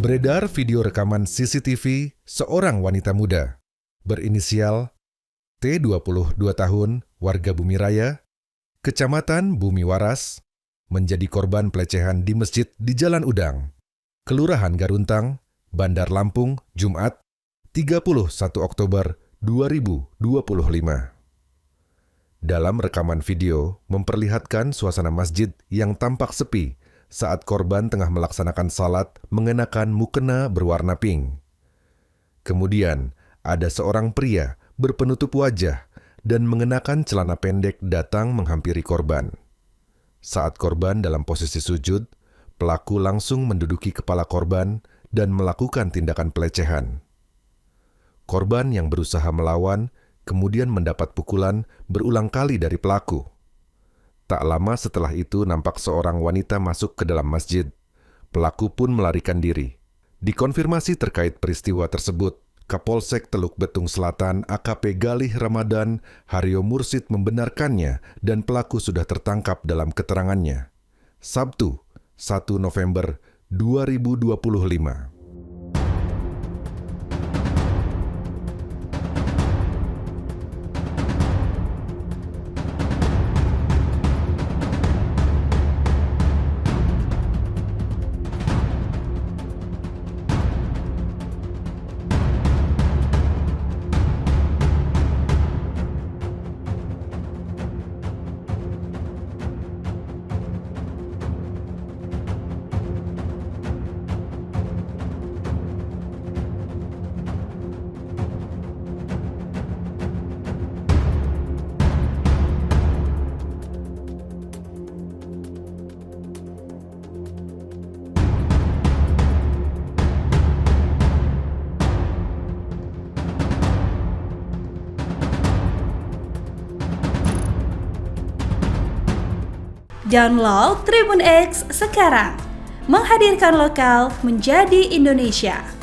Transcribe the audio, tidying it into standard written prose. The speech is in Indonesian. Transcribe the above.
Beredar video rekaman CCTV seorang wanita muda berinisial T, 22 tahun, warga Bumi Raya, Kecamatan Bumi Waras, menjadi korban pelecehan di masjid di Jalan Udang, Kelurahan Garuntang, Bandar Lampung, Jumat, 31 Oktober 2025. Dalam rekaman video memperlihatkan suasana masjid yang tampak sepi saat korban tengah melaksanakan salat mengenakan mukena berwarna pink. Kemudian, ada seorang pria berpenutup wajah dan mengenakan celana pendek datang menghampiri korban. Saat korban dalam posisi sujud, pelaku langsung menduduki kepala korban dan melakukan tindakan pelecehan. Korban yang berusaha melawan kemudian mendapat pukulan berulang kali dari pelaku. Tak lama setelah itu nampak seorang wanita masuk ke dalam masjid. Pelaku pun melarikan diri. Dikonfirmasi terkait peristiwa tersebut, Kapolsek Teluk Betung Selatan AKP Galih Ramadan Haryo Mursid membenarkannya dan pelaku sudah tertangkap dalam keterangannya. Sabtu, 1 November 2025. Download Tribun X sekarang, menghadirkan lokal menjadi Indonesia.